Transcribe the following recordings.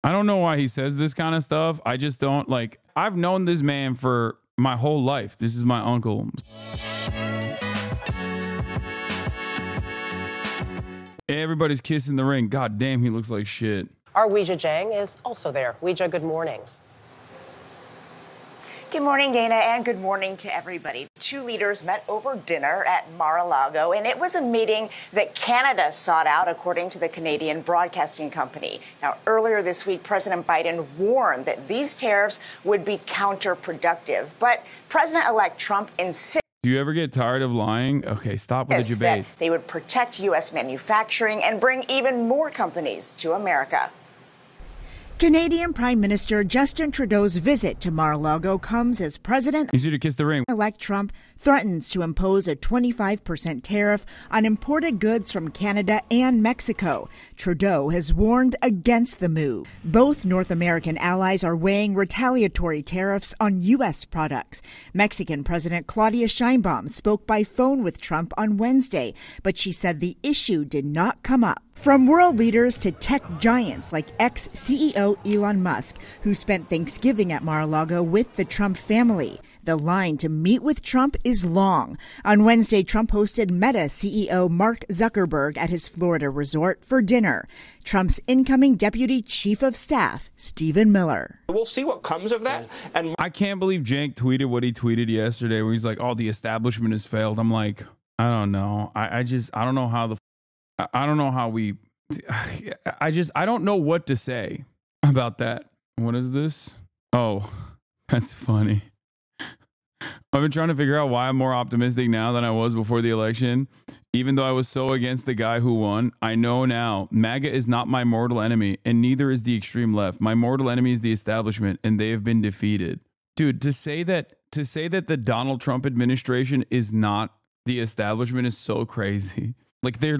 I don't know why he says this kind of stuff. I just don't like. I've known this man for my whole life. This is my uncle. Everybody's kissing the ring. God damn, he looks like shit. Our Weijia Jiang is also there. Weijia, good morning. Good morning, Dana, and good morning to everybody. Two leaders met over dinner at Mar-a-Lago, and it was a meeting that Canada sought out, according to the Canadian Broadcasting Company. Now, earlier this week, President Biden warned that these tariffs would be counterproductive, but President-elect Trump insisted. Do you ever get tired of lying? Okay, stop with the debate. They would protect U.S. manufacturing and bring even more companies to America. Canadian Prime Minister Justin Trudeau's visit to Mar-a-Lago comes as President Easier to kiss the ring. elect Trump threatens to impose a 25% tariff on imported goods from Canada and Mexico. Trudeau has warned against the move. Both North American allies are weighing retaliatory tariffs on U.S. products. Mexican President Claudia Sheinbaum spoke by phone with Trump on Wednesday, but she said the issue did not come up. From world leaders to tech giants like ex-CEO Elon Musk, who spent Thanksgiving at Mar-a-Lago with the Trump family. The line to meet with Trump is long. On Wednesday, Trump hosted Meta CEO Mark Zuckerberg at his Florida resort for dinner. Trump's incoming deputy chief of staff, Stephen Miller. We'll see what comes of that. And I can't believe Cenk tweeted what he tweeted yesterday, where he's like, "Oh, the establishment has failed." I'm like, I don't know. I don't know how I don't know how we. I don't know what to say about that. What is this? Oh, that's funny. I've been trying to figure out why I'm more optimistic now than I was before the election. Even though I was so against the guy who won, I know now MAGA is not my mortal enemy, and neither is the extreme left. My mortal enemy is the establishment, and they have been defeated. Dude, to say that the Donald Trump administration is not the establishment is so crazy. Like they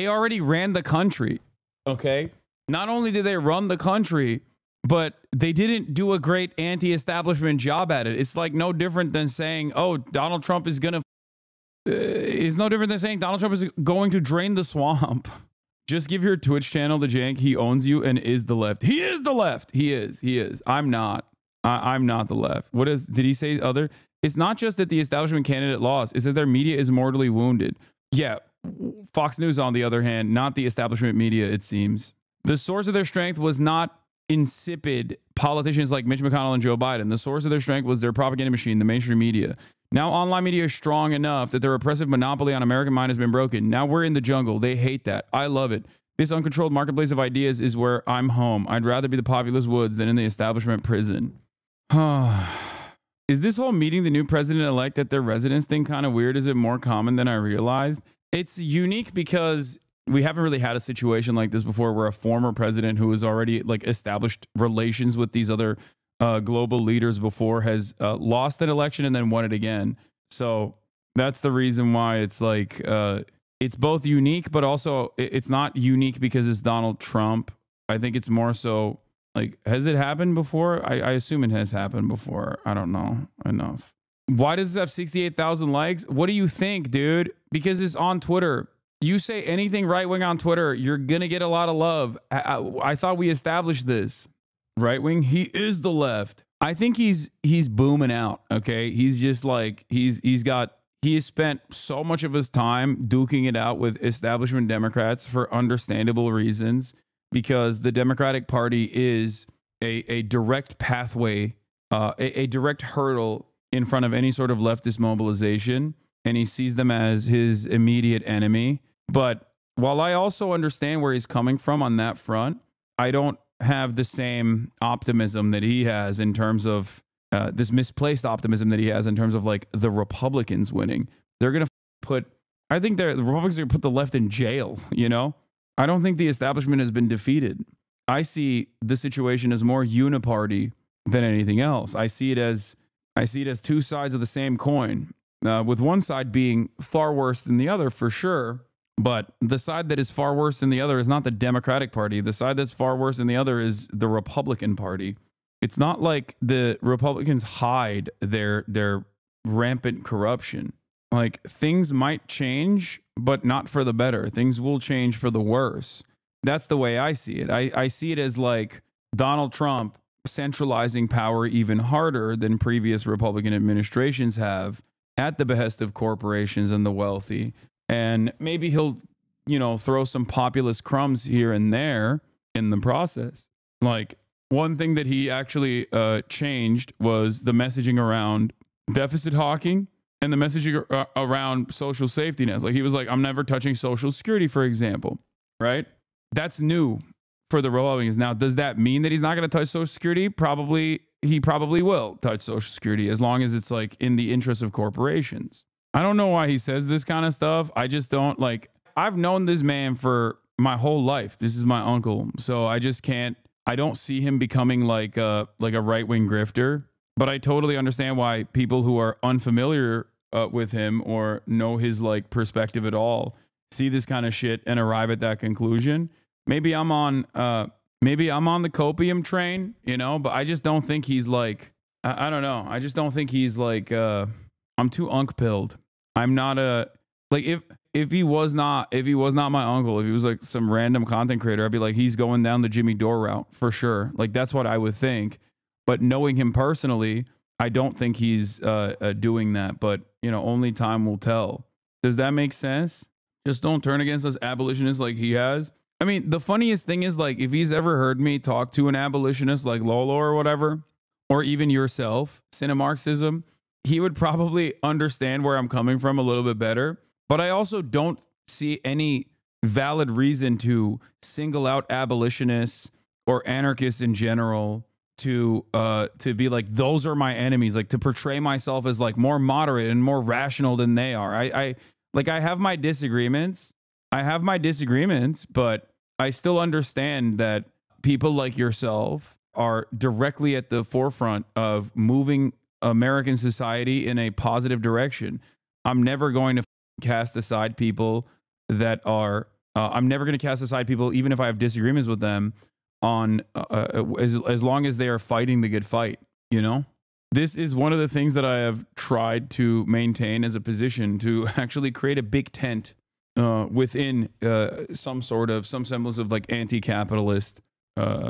already ran the country. Okay. Not only did they run the country, but they didn't do a great anti-establishment job at it. It's like no different than saying, oh, Donald Trump is going to, it's no different than saying Donald Trump is going to drain the swamp. Just give your Twitch channel to Cenk. He owns you and is the left. He is the left. He is. I'm not. I'm not the left. Did he say other? It's not just that the establishment candidate lost. It's that their media is mortally wounded. Yeah. Fox News, on the other hand, not the establishment media, it seems. The source of their strength was not insipid politicians like Mitch McConnell and Joe Biden. The source of their strength was their propaganda machine, the mainstream media. Now online media is strong enough that their oppressive monopoly on American mind has been broken. Now we're in the jungle. They hate that. I love it. This uncontrolled marketplace of ideas is where I'm home. I'd rather be the populous woods than in the establishment prison. Is this whole meeting the new president-elect at their residence thing kind of weird? Is it more common than I realized? It's unique because we haven't really had a situation like this before where a former president who has already like established relations with these other global leaders before has lost an election and then won it again. So that's the reason why it's like it's both unique, but also it's not unique because it's Donald Trump. I think it's more so like, has it happened before? I assume it has happened before. I don't know enough. Why does this have 68,000 likes? What do you think, dude? Because it's on Twitter. You say anything right-wing on Twitter, you're going to get a lot of love. I thought we established this. Right-wing, he is the left. I think he's booming out, okay? He's just like, he has spent so much of his time duking it out with establishment Democrats for understandable reasons, because the Democratic Party is a direct pathway, a direct hurdle in front of any sort of leftist mobilization, and he sees them as his immediate enemy. But while I also understand where he's coming from on that front, I don't have the same optimism that he has in terms of this misplaced optimism that he has in terms of like the Republicans winning. They're going to I think the Republicans are going to put the left in jail, you know? I don't think the establishment has been defeated. I see the situation as more uniparty than anything else. I see it as two sides of the same coin, with one side being far worse than the other for sure. But the side that is far worse than the other is not the Democratic Party. The side that's far worse than the other is the Republican Party. It's not like the Republicans hide their rampant corruption. Like, things might change, but not for the better. Things will change for the worse. That's the way I see it. I see it as like Donald Trump centralizing power even harder than previous Republican administrations have at the behest of corporations and the wealthy. And maybe he'll, throw some populist crumbs here and there in the process. Like, one thing that he actually changed was the messaging around deficit hawking and the messaging around social safety nets. Like, he was like, I'm never touching Social Security, for example, right? That's new for the Republicans. Now, does that mean that he's not going to touch Social Security? Probably, he probably will touch Social Security as long as it's like in the interest of corporations. I don't know why he says this kind of stuff. I just don't like, I've known this man for my whole life. This is my uncle. So I just can't, I don't see him becoming like a right-wing grifter, but I totally understand why people who are unfamiliar with him or know his like perspective at all see this kind of shit and arrive at that conclusion. Maybe I'm on the copium train, but I just don't think he's like, I don't know. I just don't think he's like, I'm too unk-pilled. I'm not like, if he was not my uncle, if he was like some random content creator, I'd be like, he's going down the Jimmy Dore route for sure. Like, that's what I would think. But knowing him personally, I don't think he's doing that. But, only time will tell. Does that make sense? Just don't turn against us abolitionists like he has. I mean, the funniest thing is, like, if he's ever heard me talk to an abolitionist like Lolo or whatever, or even yourself, Cinemarxism, he would probably understand where I'm coming from a little bit better. But I also don't see any valid reason to single out abolitionists or anarchists in general to be like, those are my enemies, like to portray myself as like more moderate and more rational than they are. I have my disagreements. But I still understand that people like yourself are directly at the forefront of moving American society in a positive direction. I'm never going to cast aside people that are, I'm never going to cast aside people, even if I have disagreements with them, on as long as they are fighting the good fight, This is one of the things that I have tried to maintain as a position, to actually create a big tent within some semblance of like anti-capitalist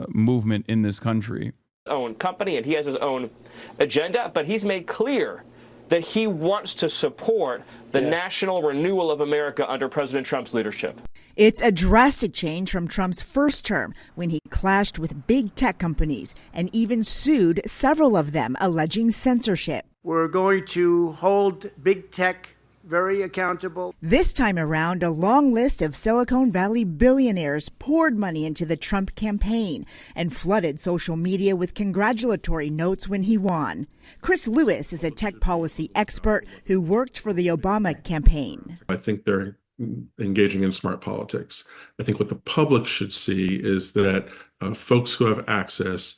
movement in this country. Own company, and he has his own agenda, but he's made clear that he wants to support the national renewal of America under President Trump's leadership. It's a drastic change from Trump's first term, when he clashed with big tech companies and even sued several of them, alleging censorship. We're going to hold big tech very accountable. This time around, a long list of Silicon Valley billionaires poured money into the Trump campaign and flooded social media with congratulatory notes when he won. Chris Lewis is a tech policy expert who worked for the Obama campaign. I think they're engaging in smart politics. I think what the public should see is that folks who have access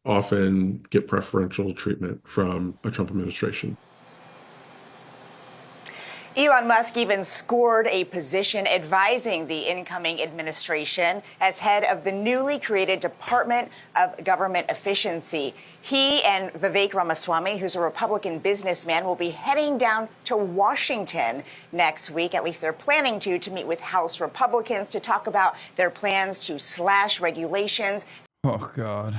often get preferential treatment from a Trump administration. Elon Musk even scored a position advising the incoming administration as head of the newly created Department of Government Efficiency. He and Vivek Ramaswamy, who's a Republican businessman, will be heading down to Washington next week. At least they're planning to meet with House Republicans to talk about their plans to slash regulations. Oh, God.